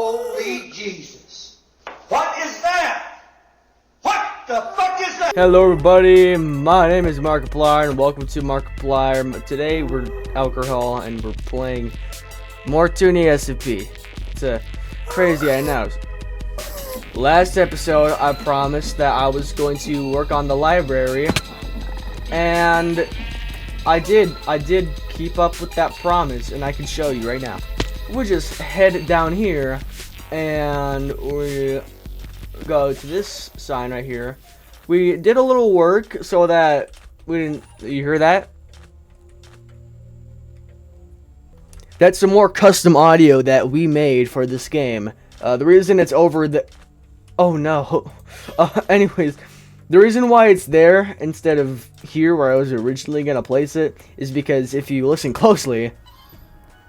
Holy Jesus. What is that? What the fuck is that? Hello everybody, my name is Markiplier and welcome to Markiplier. Today we're alcohol and we're playing more ToonySMP. It's a crazy, I know. Last episode I promised that I was going to work on the library, and I did keep up with that promise, and I can show you right now. We just head down here and we go to this sign right here. We did a little work so that we didn't, you hear that? That's some more custom audio that we made for this game. The reason it's over the, oh no. Anyways, the reason why it's there instead of here where I was originally gonna place it is because if you listen closely,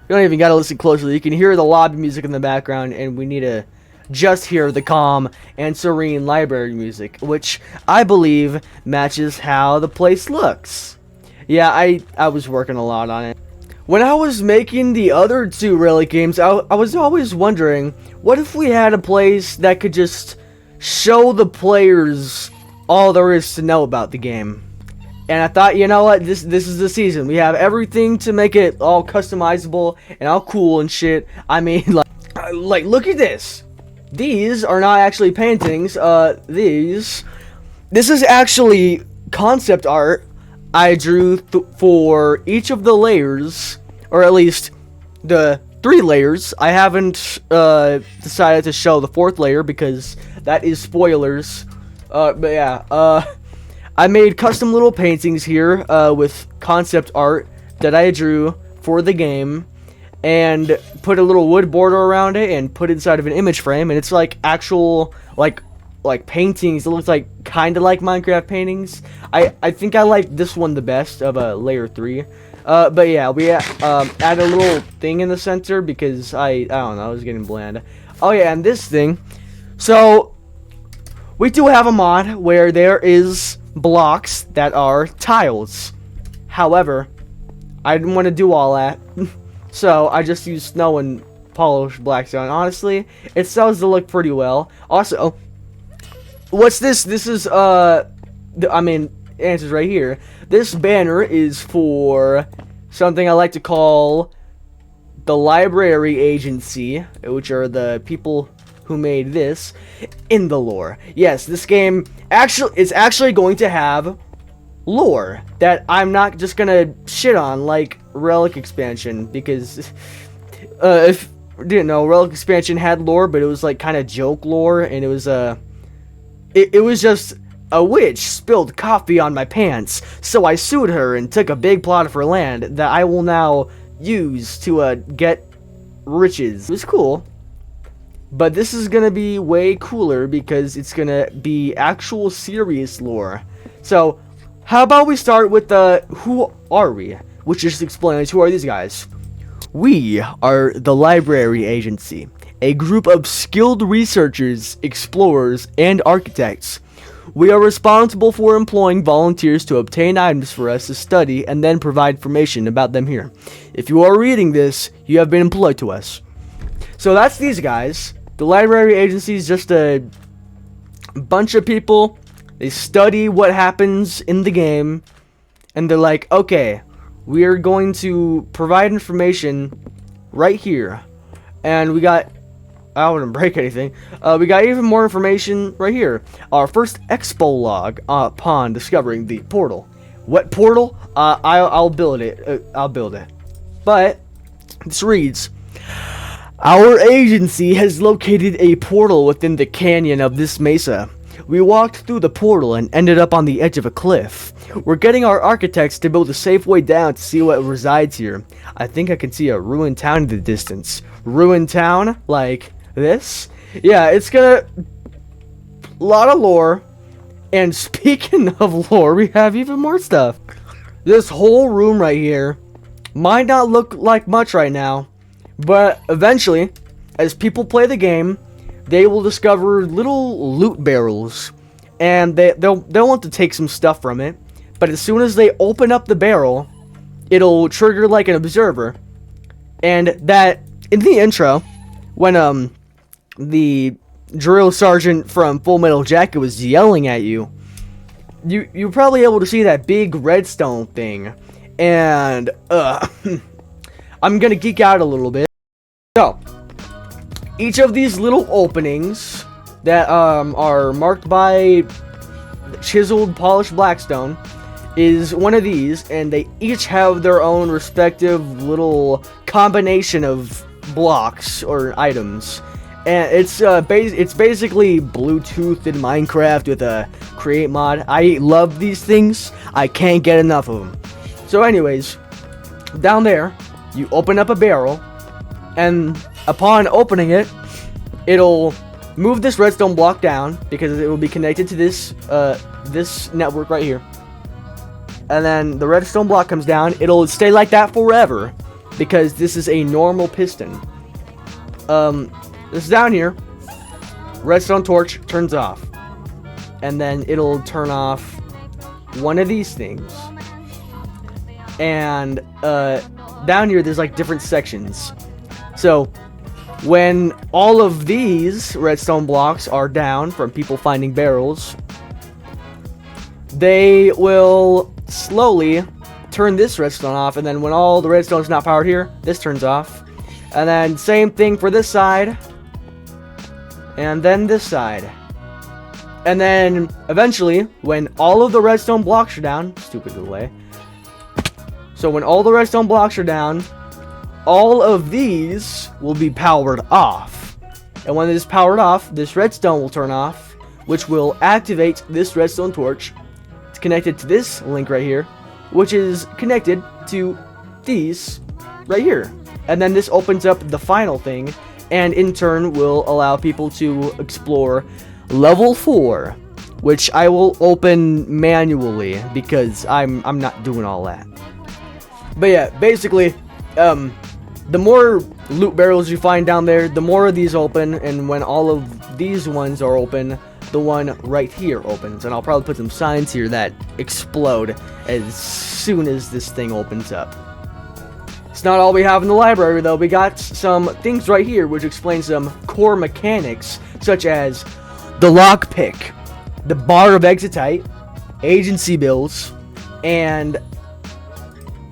you don't even gotta listen closely. You can hear the lobby music in the background, and we need to just hear the calm and serene library music, which I believe matches how the place looks. Yeah, I was working a lot on it. When I was making the other two Relic games, I was always wondering, what if we had a place that could just show the players all there is to know about the game? And I thought, you know what, this is the season. We have everything to make it all customizable and all cool and shit. I mean, like look at this. These are not actually paintings. This is actually concept art I drew for each of the layers, or at least the 3 layers. I haven't decided to show the 4th layer because that is spoilers. But yeah, I made custom little paintings here with concept art that I drew for the game, and put a little wood border around it and put it inside of an image frame, and it's like actual like paintings. It looks like kind of like Minecraft paintings. I think I like this one the best of layer 3. But yeah, we add a little thing in the center because I don't know, I was getting bland. Oh yeah, and this thing. So we do have a mod where there is blocks that are tiles. However, I didn't want to do all that. So I just used snow and polished blackstone. Honestly, it starts to look pretty well. Also, what's this? This is answers right here. This banner is for something I like to call the library agency, which are the people who made this in the lore. Yes, this game is actually going to have lore that I'm not just gonna shit on like Relic expansion, because if you didn't know, Relic expansion had lore, but it was like kind of joke lore, and it was it was just a witch spilled coffee on my pants, so I sued her and took a big plot of her land that I will now use to get riches. It was cool. But this is gonna be way cooler because it's gonna be actual serious lore. So how about we start with the who are we? Which just explains who are these guys. We are the library agency, a group of skilled researchers, explorers, and architects. We are responsible for employing volunteers to obtain items for us to study and then provide information about them here. If you are reading this, you have been employed to us. So that's these guys. The library agency is just a bunch of people. They study what happens in the game, and they're like, okay, we are going to provide information right here. And we got, I don't want to break anything, we got even more information right here. Our first expo log upon discovering the portal. What portal? I'll build it. I'll build it. But this reads, our agency has located a portal within the canyon of this mesa. We walked through the portal and ended up on the edge of a cliff. We're getting our architects to build a safe way down to see what resides here. I think I can see a ruined town in the distance. Ruined town? Like this? Yeah, it's gonna... a lot of lore. And speaking of lore, we have even more stuff. This whole room right here might not look like much right now, but eventually, as people play the game, they will discover little loot barrels, and they'll want to take some stuff from it. But as soon as they open up the barrel, it'll trigger like an observer, and that in the intro, when the drill sergeant from Full Metal Jacket was yelling at you, you're probably able to see that big redstone thing. And, I'm gonna geek out a little bit. So, each of these little openings that, are marked by chiseled, polished blackstone is one of these, and they each have their own respective little combination of blocks or items. And it's basically Bluetooth in Minecraft with a create mod. I love these things. I can't get enough of them. So anyways, down there, you open up a barrel, and upon opening it, it'll move this redstone block down because it will be connected to this this network right here. And then the redstone block comes down. It'll stay like that forever because this is a normal piston. This is down here. Redstone torch turns off. And then it'll turn off one of these things. And down here there's like different sections. So when all of these redstone blocks are down from people finding barrels, they will slowly turn this redstone off, and then when all the redstone is not powered here, this turns off. And then same thing for this side, and then this side. And then eventually, when all of the redstone blocks are down, stupid delay. So when all the redstone blocks are down, all of these will be powered off. And when it is powered off, this redstone will turn off, which will activate this redstone torch. It's connected to this link right here, which is connected to these right here. And then this opens up the final thing, and in turn will allow people to explore level 4, which I will open manually because I'm not doing all that. But yeah, basically, the more loot barrels you find down there, the more of these open, and when all of these ones are open, the one right here opens. And I'll probably put some signs here that explode as soon as this thing opens up. It's not all we have in the library though. We got some things right here which explain some core mechanics, such as the lockpick, the bar of exitite, agency bills, and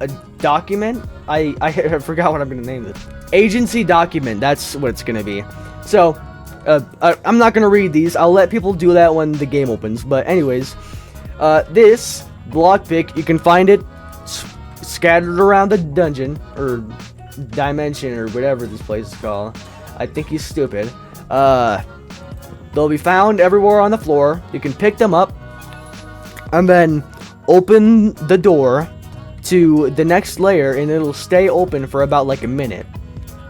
a document. I forgot what I'm gonna name this. Agency document. That's what it's gonna be. So I'm not gonna read these. I'll let people do that when the game opens. But anyways, this lockpick, you can find it scattered around the dungeon or dimension or whatever this place is called. I think he's stupid. They'll be found everywhere on the floor. You can pick them up and then open the door to the next layer, and it'll stay open for about like a minute.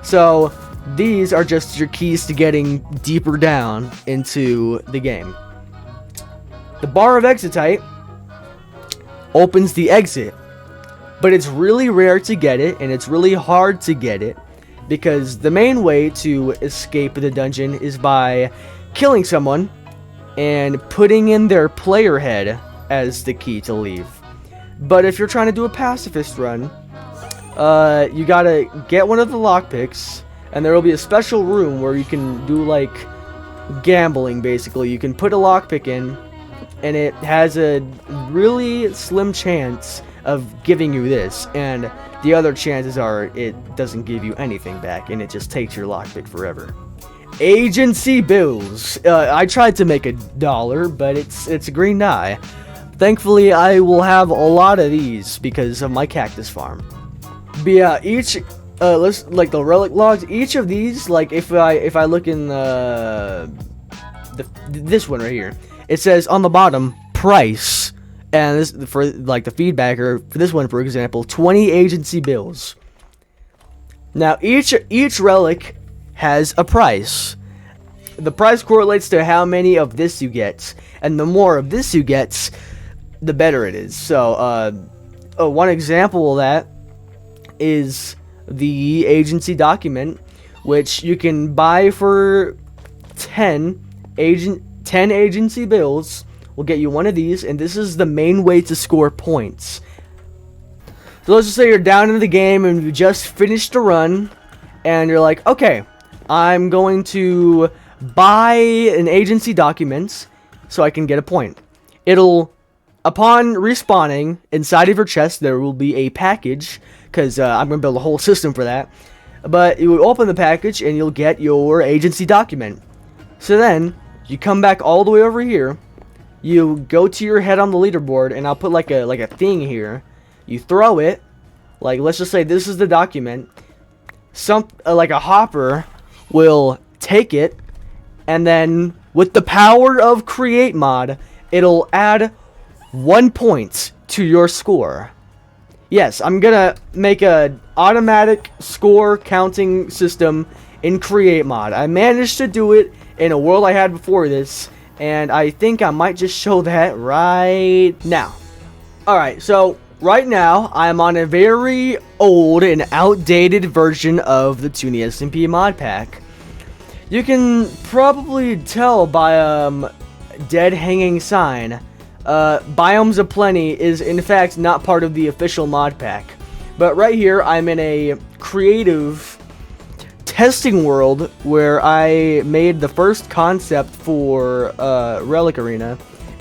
So these are just your keys to getting deeper down into the game. The bar of exitite opens the exit, but it's really rare to get it, and it's really hard to get it because the main way to escape the dungeon is by killing someone and putting in their player head as the key to leave. But if you're trying to do a pacifist run, you gotta get one of the lockpicks, and there will be a special room where you can do like gambling. Basically, you can put a lockpick in, and it has a really slim chance of giving you this, and the other chances are it doesn't give you anything back, and it just takes your lockpick forever. Agency bills. I tried to make $1, but it's a green die. Thankfully, I will have a lot of these because of my cactus farm. But yeah, each like the relic logs, each of these, like if I look in this one right here, it says on the bottom price, and this for like the feedback, or for this one for example, 20 agency bills. Now each relic has a price. The price correlates to how many of this you get, and the more of this you get, the better it is. So one example of that is the agency document, which you can buy for 10 agency bills. Will get you one of these, and this is the main way to score points. So let's just say you're down in the game and you just finished a run, and you're like, okay, I'm going to buy an agency document so I can get a point. Upon respawning, inside of your chest, there will be a package, because I'm going to build a whole system for that. But you will open the package, and you'll get your agency document. So then, you come back all the way over here, you go to your head on the leaderboard, and I'll put like a thing here. You throw it, like, let's just say this is the document. Like a hopper will take it, and then with the power of create mod, it'll add 1 point to your score. Yes, I'm gonna make an automatic score counting system in create mod. I managed to do it in a world I had before this, and I think I might just show that right now. Alright, so right now I'm on a very old and outdated version of the ToonySMP mod pack. You can probably tell by dead hanging sign. Biomes of Plenty is in fact not part of the official mod pack. But right here I'm in a creative testing world where I made the first concept for Relic Arena.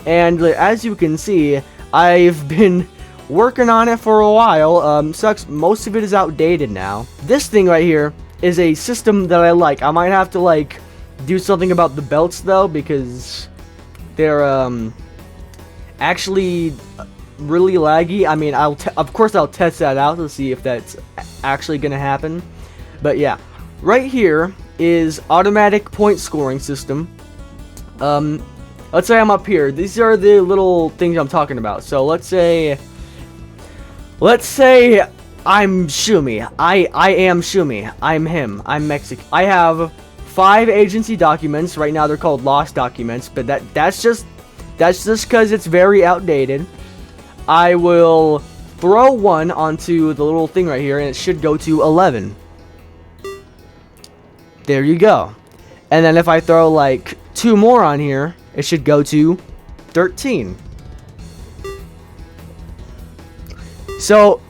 And as you can see, I've been working on it for a while. Sucks, most of it is outdated now. This thing right here is a system that I like. I might have to like do something about the belts though, because they're actually really laggy. I mean, of course I'll test that out to see if that's actually gonna happen. But yeah, right here is automatic point scoring system. Let's say I'm up here. These are the little things I'm talking about. So let's say I'm Shumi. I am Shumi. I'm him. I'm Mexican. I have 5 agency documents. Right now they're called lost documents, but that's just because it's very outdated. I will throw 1 onto the little thing right here, and it should go to 11. There you go. And then if I throw like 2 more on here, it should go to 13. So,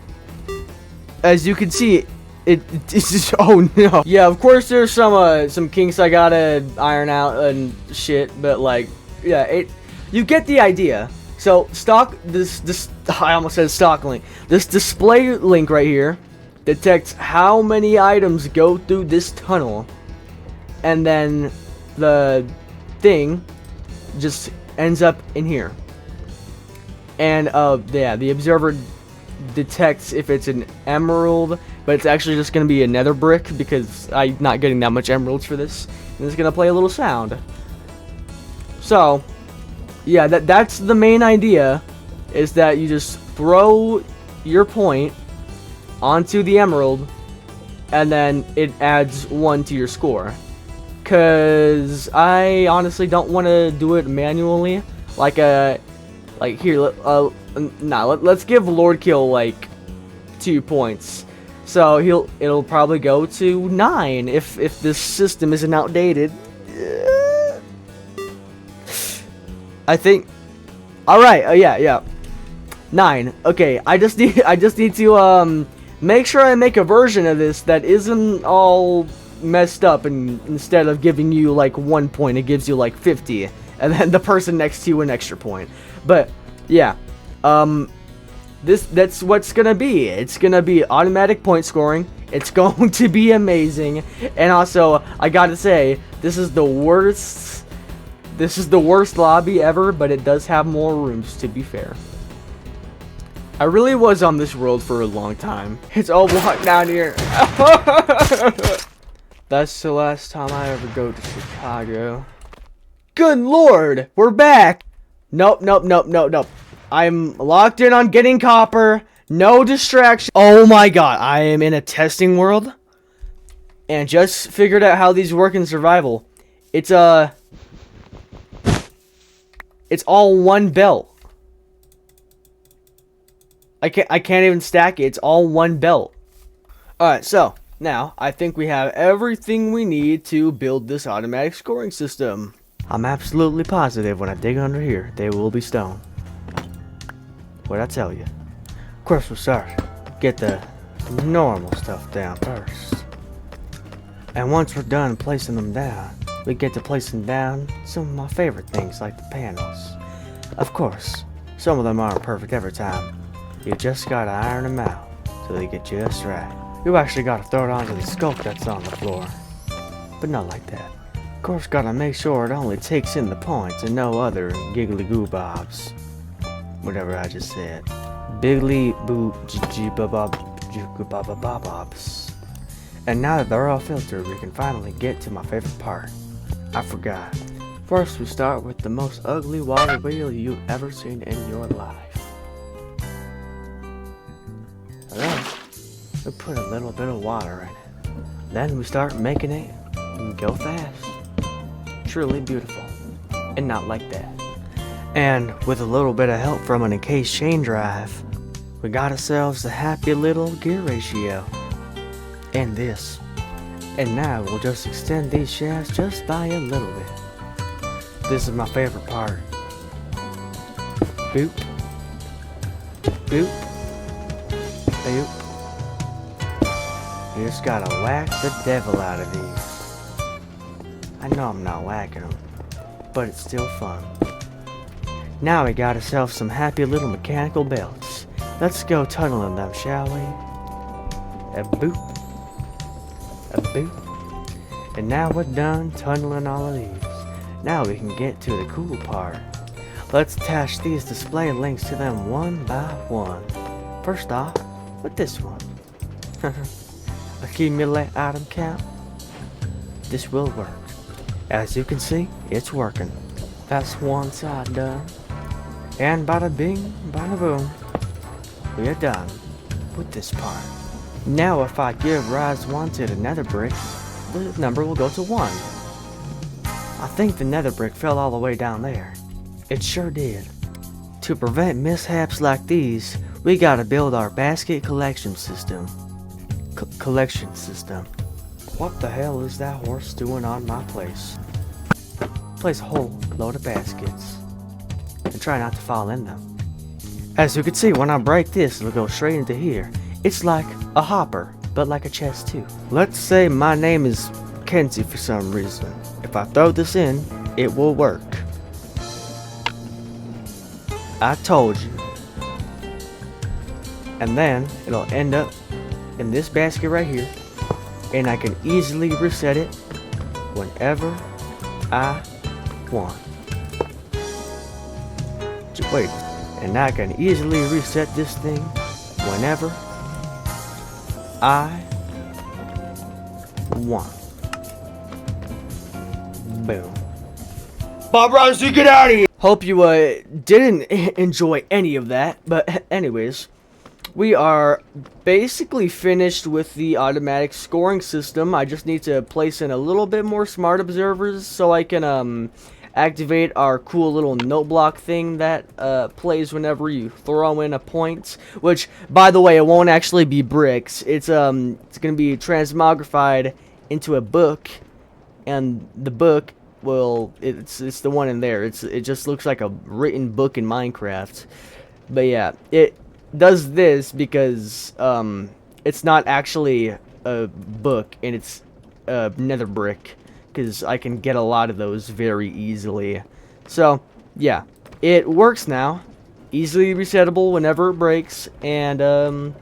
as you can see, it's just, oh no. Yeah, of course there's some kinks I gotta iron out and shit, but like, yeah, you get the idea. So this I almost said stock link. This display link right here detects how many items go through this tunnel, and then the thing just ends up in here. And yeah, the observer detects if it's an emerald, but it's actually just gonna be a nether brick because I'm not getting that much emeralds for this. And it's gonna play a little sound. So yeah, that's the main idea, is that you just throw your point onto the emerald, and then it adds 1 to your score. Cause I honestly don't want to do it manually. Like here, let's give Lord Kill like 2 points. So it'll probably go to 9 if this system isn't outdated. I think. All right. Yeah. 9. Okay. I just need to make sure I make a version of this that isn't all messed up, and instead of giving you like 1 point, it gives you like 50, and then the person next to you an extra point. But yeah, that's what's gonna be. It's gonna be automatic point scoring. It's going to be amazing. And also, I gotta say, this is the worst lobby ever, but it does have more rooms, to be fair. I really was on this world for a long time. It's all blocked down here. That's the last time I ever go to Chicago. Good lord, we're back. Nope. I'm locked in on getting copper. No distraction. Oh my god, I am in a testing world, and just figured out how these work in survival. It's all 1 belt. I can't even stack it. It's all 1 belt. Alright, so now I think we have everything we need to build this automatic scoring system. I'm absolutely positive when I dig under here, there will be stone. What'd I tell you? Of course, we'll start. Get the normal stuff down first. And once we're done placing them down, we get to placing down some of my favorite things like the panels. Of course, some of them aren't perfect every time. You just gotta iron them out so they get just right. You actually gotta throw it onto the sculpt that's on the floor. But not like that. Of course, gotta make sure it only takes in the points and no other giggly goo bobs. Whatever I just said. Biggly boo bobs. And now that they're all filtered, we can finally get to my favorite part. I forgot. First, we start with the most ugly water wheel you've ever seen in your life. Then, we put a little bit of water in it. Then we start making it go fast. Truly beautiful. And not like that. And with a little bit of help from an encased chain drive, we got ourselves a happy little gear ratio. And this. And now we'll just extend these shafts just by a little bit. This is my favorite part. Boop. Boop. Boop. You just gotta whack the devil out of these. I know I'm not whacking them, but it's still fun. Now we got ourselves some happy little mechanical belts. Let's go tunneling them, shall we? A boop. A boop. And now we're done tunneling all of these. Now we can get to the cool part. Let's attach these display links to them one by one. First off, with this one. Accumulate item count. This will work. As you can see, it's working. That's one side done. And bada bing, bada boom. We are done with this part. Now if I give rise 1 to the nether brick, the number will go to 1. I think the nether brick fell all the way down there. It sure did. To prevent mishaps like these, we gotta build our basket collection system. Collection system. What the hell is that horse doing on my place? Place a whole load of baskets. And try not to fall in them. As you can see, when I break this, it'll go straight into here. It's like a hopper, but like a chest too. Let's say my name is Kenzie for some reason. If I throw this in, it will work. I told you. And then it'll end up in this basket right here. And I can easily reset it whenever I want. Wait, and I can easily reset this thing whenever I want. Boom. Bob Rousey, get out of here! Hope you didn't enjoy any of that, but anyways, we are basically finished with the automatic scoring system. I just need to place in a little bit more smart observers so I can activate our cool little note block thing that plays whenever you throw in a point. Which, by the way, it won't actually be bricks. It's gonna be transmogrified into a book, and the book, well, it's the one in there. It just looks like a written book in Minecraft. But yeah, it does this because it's not actually a book, and it's a nether brick. Because I can get a lot of those very easily. So, yeah. It works now. Easily resettable whenever it breaks. And,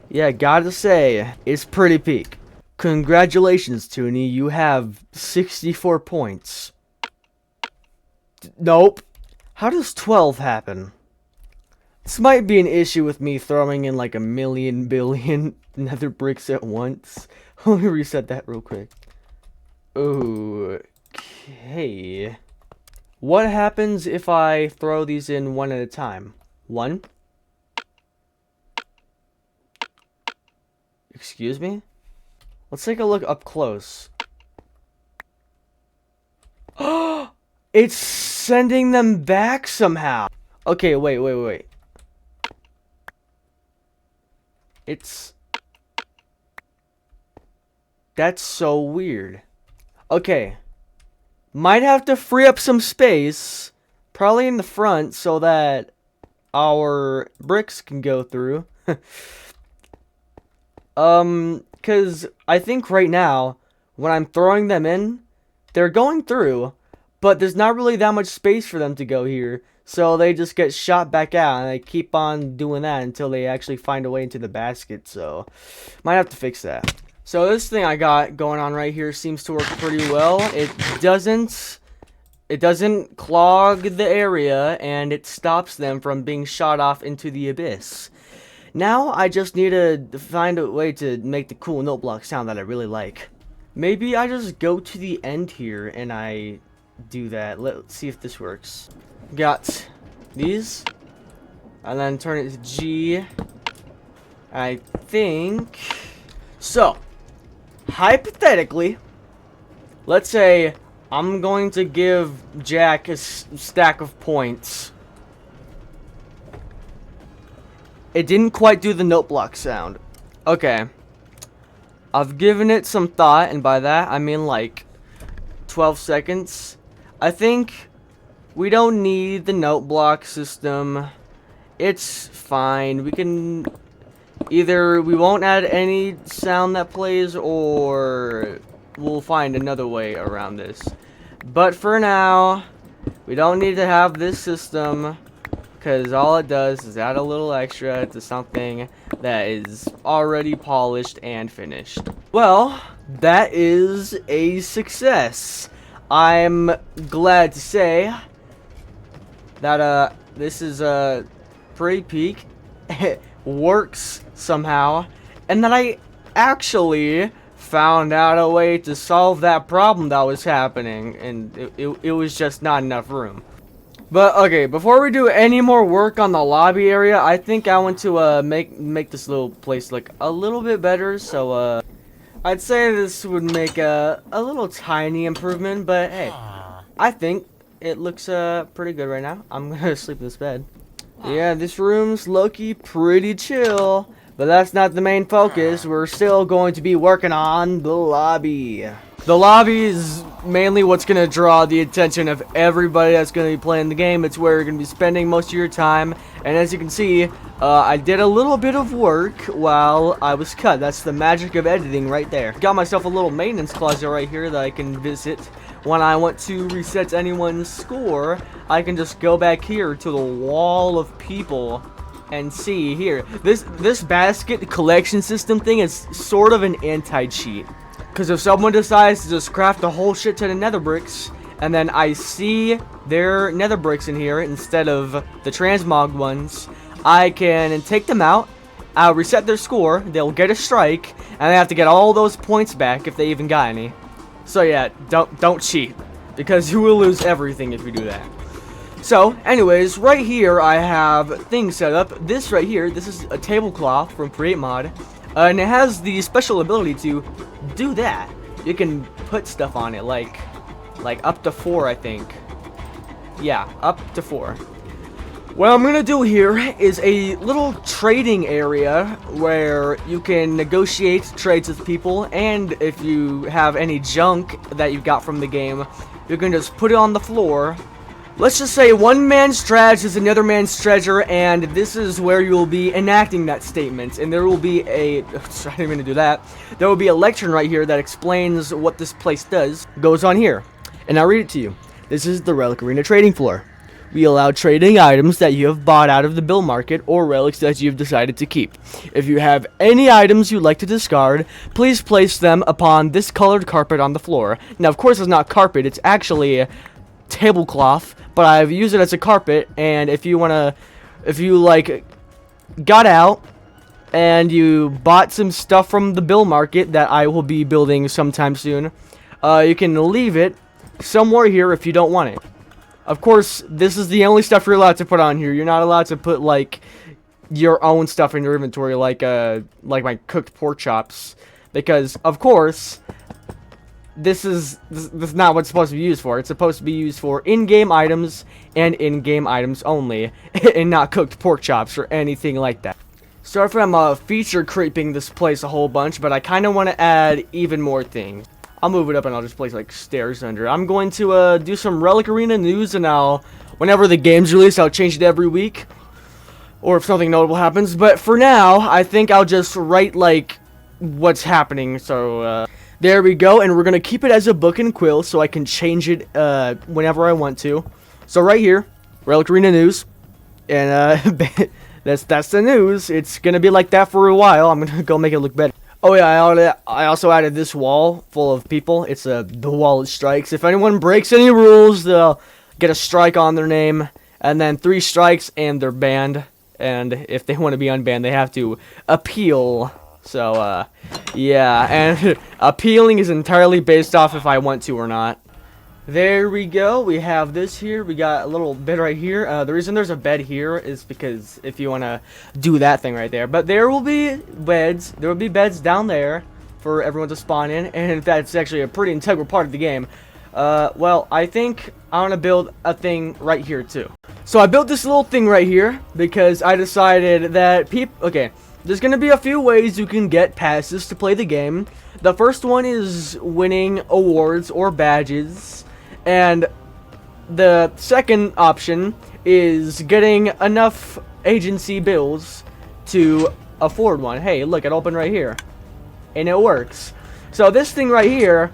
yeah, gotta say, it's pretty peak. Congratulations, Toonie. You have 64 points. Nope. How does 12 happen? This might be an issue with me throwing in like a million billion nether bricks at once. Let me reset that real quick. Okay. What happens if I throw these in one at a time? One? Excuse me? Let's take a look up close. Oh! It's sending them back somehow. Okay, wait. That's so weird. Okay. Might have to free up some space. Probably in the front so that our bricks can go through. Because I think right now when I'm throwing them in, they're going through, but there's not really that much space for them to go here. So they just get shot back out, and they keep on doing that until they actually find a way into the basket. So, might have to fix that. So this thing I got going on right here seems to work pretty well. It doesn't clog the area, and it stops them from being shot off into the abyss. Now I just need to find a way to make the cool note block sound that I really like. Maybe I just go to the end here and I do that. Let's see if this works. Got these, and then turn it to G. I think so. Hypothetically, let's say I'm going to give Jack a stack of points. It didn't quite do the note block sound. Okay. I've given it some thought, and by that I mean like 12 seconds. I think we don't need the note block system. It's fine. We can either we won't add any sound that plays, or we'll find another way around this. But for now, we don't need to have this system, because all it does is add a little extra to something that is already polished and finished. Well, that is a success. I'm glad to say that this is pretty peak. It works somehow, and that I actually found out a way to solve that problem that was happening, and it was just not enough room. But okay, before we do any more work on the lobby area, I think I want to make this little place look a little bit better. So I'd say this would make a little tiny improvement, but hey, I think it looks pretty good right now. I'm gonna sleep in this bed. Yeah, this room's low-key pretty chill, but that's not the main focus. We're still going to be working on the lobby. The lobby is mainly what's going to draw the attention of everybody that's going to be playing the game. It's where you're going to be spending most of your time. And as you can see, I did a little bit of work while I was cut. That's the magic of editing right there. Got myself a little maintenance closet right here that I can visit. When I want to reset anyone's score, I can just go back here to the wall of people and see here. This basket collection system thing is sort of an anti-cheat. Because if someone decides to just craft a whole shit ton of nether bricks, and then I see their nether bricks in here instead of the transmog ones, I can take them out, I'll reset their score, they'll get a strike, and they have to get all those points back if they even got any. So yeah, don't cheat, because you will lose everything if you do that. So, anyways, right here I have things set up. This right here, this is a tablecloth from Create Mod. And it has the special ability to do that. You can put stuff on it, like up to 4, I think. Yeah, up to 4. What I'm gonna do here is a little trading area where you can negotiate trades with people, and if you have any junk that you got from the game, you can just put it on the floor. Let's just say one man's trash is another man's treasure, and this is where you will be enacting that statement. And there will be a... I didn't mean to do that. There will be a lecture right here that explains what this place does. Goes on here. And I'll read it to you. This is the Relic Arena trading floor. We allow trading items that you have bought out of the bill market or relics that you've decided to keep. If you have any items you'd like to discard, please place them upon this colored carpet on the floor. Now, of course, it's not carpet. It's actually a tablecloth, but I've used it as a carpet. And if you like got out and you bought some stuff from the bill market that I will be building sometime soon, you can leave it somewhere here if you don't want it. Of course, this is the only stuff you're allowed to put on here. You're not allowed to put like your own stuff in your inventory, like my cooked pork chops, because of course this is not what it's supposed to be used for. It's supposed to be used for in-game items and in-game items only, and not cooked pork chops or anything like that. Sorry if I'm feature creeping this place a whole bunch, but I kind of want to add even more things. I'll move it up and I'll just place like stairs under. I'm going to do some Relic Arena news, and whenever the game's released, I'll change it every week, or if something notable happens. But for now, I think I'll just write like what's happening. So There we go, and we're going to keep it as a book and quill so I can change it whenever I want to. So right here, Relic Arena News, and that's the news. It's going to be like that for a while. I'm going to go make it look better. Oh yeah, I also added this wall full of people. It's the wall of strikes. If anyone breaks any rules, they'll get a strike on their name, and then 3 strikes and they're banned. And if they want to be unbanned, they have to appeal. So, yeah, and appealing is entirely based off if I want to or not. There we go. We have this here. We got a little bed right here. The reason there's a bed here is because if you want to do that thing right there. But there will be beds. There will be beds down there for everyone to spawn in. And that's actually a pretty integral part of the game. Well, I think I want to build a thing right here, too. So I built this little thing right here because I decided that okay. There's going to be a few ways you can get passes to play the game. The first one is winning awards or badges. And the second option is getting enough agency bills to afford one. Hey, look, it opened right here. And it works. So this thing right here,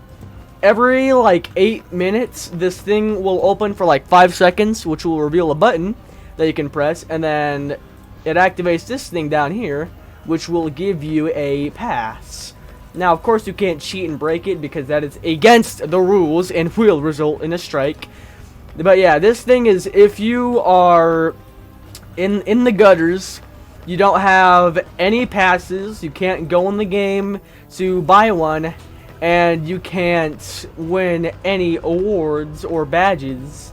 every like 8 minutes, this thing will open for like 5 seconds, which will reveal a button that you can press. And then it activates this thing down here, which will give you a pass. Now, of course, you can't cheat and break it because that is against the rules and will result in a strike. But yeah, this thing is if you are in the gutters, you don't have any passes, you can't go in the game to buy one, and you can't win any awards or badges,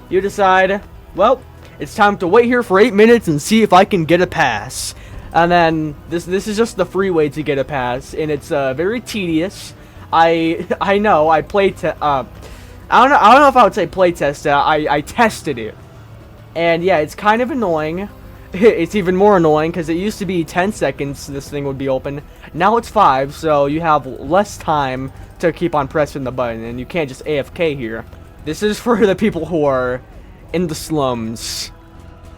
you decide, well, it's time to wait here for 8 minutes and see if I can get a pass. And then this is just the free way to get a pass, and it's very tedious. I know I played I don't know if I would say play test. I tested it, and yeah, it's kind of annoying. It's even more annoying because it used to be 10 seconds this thing would be open. Now it's 5, so you have less time to keep on pressing the button, and you can't just AFK here. This is for the people who are in the slums.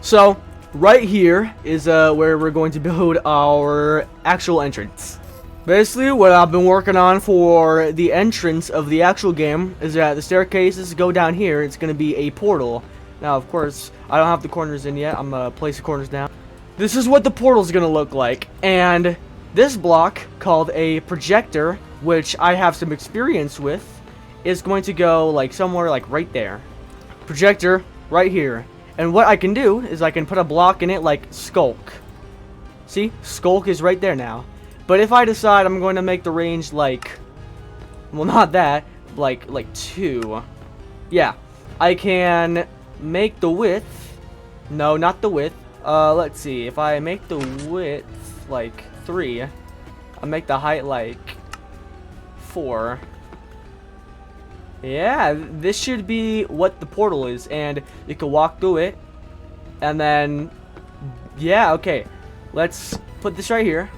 So right here is where we're going to build our actual entrance. Basically, what I've been working on for the entrance of the actual game is that the staircases go down here. It's going to be a portal. Now, of course, I don't have the corners in yet. I'm going to place the corners down. This is what the portal is going to look like. And this block, called a projector, which I have some experience with, is going to go like somewhere like right there. Projector right here. And what I can do is I can put a block in it like Skulk. See? Skulk is right there now. But if I decide I'm going to make the range like, well, not that, like 2. Yeah. I can make the width. No, not the width. Let's see. If I make the width like 3, I'll make the height like 4. Yeah, this should be what the portal is, and you can walk through it, and then, yeah, okay, let's put this right here.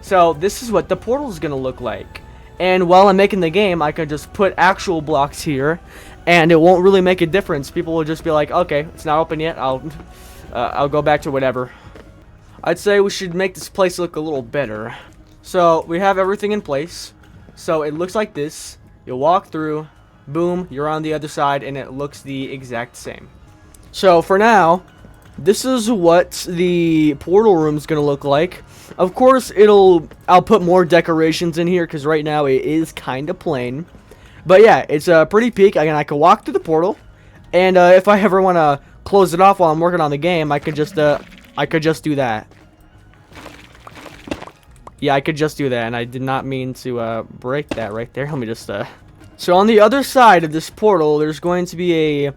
So this is what the portal is gonna look like, and while I'm making the game, I can just put actual blocks here, and it won't really make a difference. People will just be like, okay, it's not open yet, I'll go back to whatever. I'd say we should make this place look a little better. So we have everything in place, so it looks like this. You walk through, boom, you're on the other side, and it looks the exact same. So for now, this is what the portal room is going to look like. Of course, I'll put more decorations in here because right now it is kind of plain. But yeah, it's a pretty peak. Again, I can walk through the portal, and if I ever want to close it off while I'm working on the game, I could just do that. Yeah, I could just do that, and I did not mean to break that right there. Let me just So on the other side of this portal, there's going to be a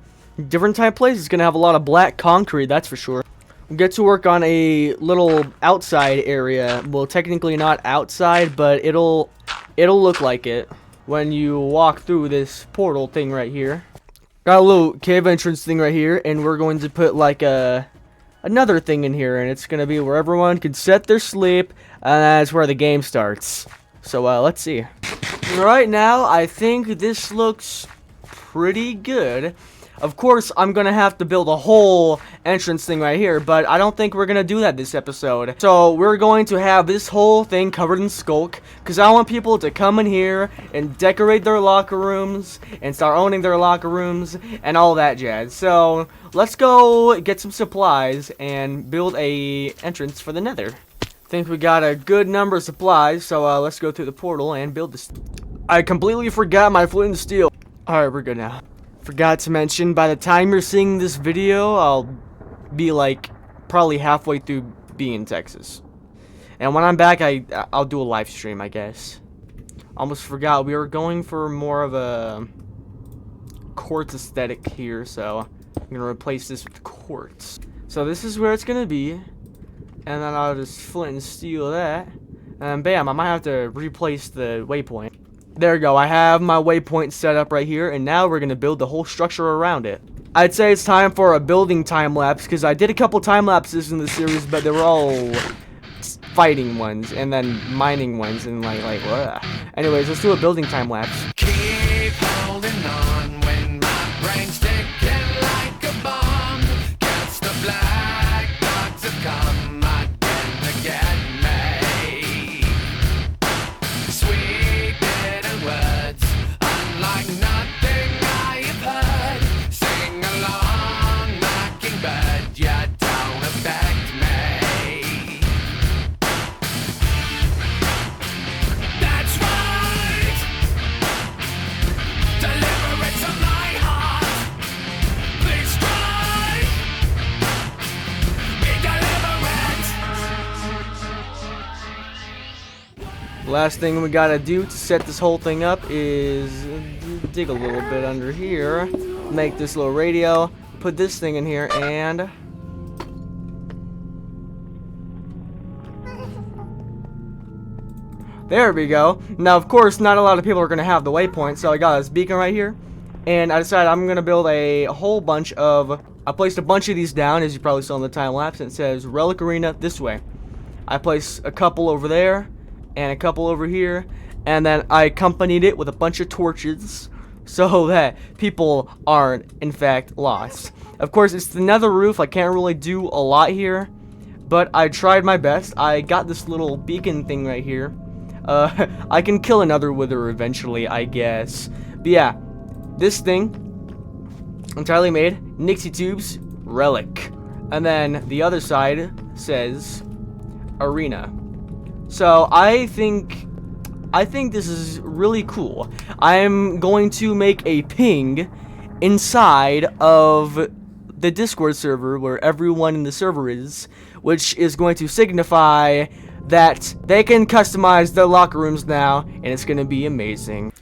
different type of place. It's going to have a lot of black concrete, that's for sure. We'll get to work on a little outside area. Well, technically not outside, but it'll look like it when you walk through this portal thing right here. Got a little cave entrance thing right here, and we're going to put like another thing in here, and it's going to be where everyone can set their sleep, and that's where the game starts. So let's see. Right now, I think this looks pretty good. Of course, I'm gonna have to build a whole entrance thing right here, but I don't think we're gonna do that this episode. So we're going to have this whole thing covered in skulk, because I want people to come in here and decorate their locker rooms and start owning their locker rooms and all that jazz. So let's go get some supplies and build a entrance for the nether. Think we got a good number of supplies, so let's go through the portal and build this. I completely forgot my flint and steel. Alright, we're good now. Forgot to mention, by the time you're seeing this video, I'll be like probably halfway through being in Texas. And when I'm back, I'll do a live stream, I guess. Almost forgot, we were going for more of a quartz aesthetic here, so I'm gonna replace this with quartz. So this is where it's gonna be, and then I'll just flint and steel that, and bam, I might have to replace the waypoint. There we go, I have my waypoint set up right here, and now we're going to build the whole structure around it. I'd say it's time for a building time-lapse, because I did a couple time-lapses in the series, but they were all fighting ones, and then mining ones, and like what? Anyways, let's do a building time-lapse. Keep holding on when my brain's ticking like a bomb. Guess the black dogs have come again to get me. Sweet bitter words, unlike nothing I have heard. Sing along, mockingbird, you don't affect me. That's right. Deliver it to my heart. Please strike. Be deliverance. Last thing we gotta do to set this whole thing up is dig a little bit under here, make this little radio, put this thing in here, and there we go. Now, of course, not a lot of people are gonna have the waypoint, so I got this beacon right here, and I decided I'm gonna build a whole bunch of. I placed a bunch of these down, as you probably saw in the time lapse, and it says Relic Arena this way. I placed a couple over there and a couple over here, and then I accompanied it with a bunch of torches so that people aren't in fact lost. Of course, it's the nether roof. I can't really do a lot here, but I tried my best. I got this little beacon thing right here. I can kill another wither eventually, I guess. But yeah, this thing entirely made Nixie Tubes Relic, and then the other side says Arena. So I think this is really cool. I'm going to make a ping inside of the Discord server where everyone in the server is, which is going to signify that they can customize their locker rooms now, and it's going to be amazing.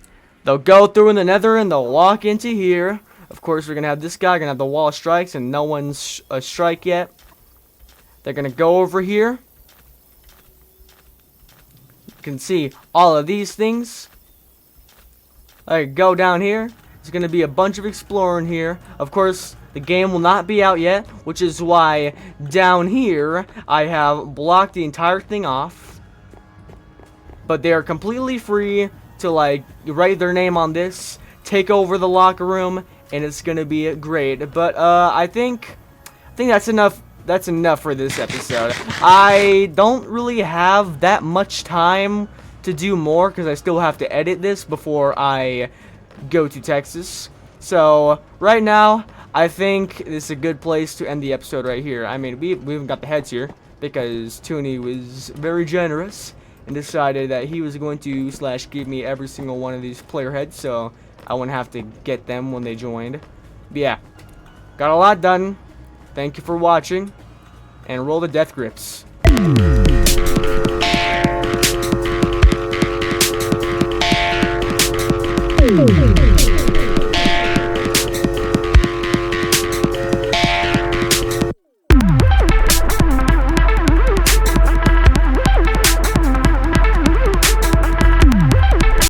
They'll go through in the nether and they'll walk into here. Of course, we're going to have this guy, going to have the wall of strikes, and no one's a strike yet. They're going to go over here. Can see all of these things. Alright, go down here. There's gonna be a bunch of exploring here. Of course, the game will not be out yet, which is why down here I have blocked the entire thing off. But they are completely free to like write their name on this, take over the locker room, and it's gonna be great. But I think that's enough. That's enough for this episode. I don't really have that much time to do more because I still have to edit this before I go to Texas. So right now, I think this is a good place to end the episode right here. I mean, we even got the heads here because Toonie was very generous and decided that he was going to give me every single one of these player heads, so I wouldn't have to get them when they joined. But yeah, got a lot done. Thank you for watching, and roll the death grips.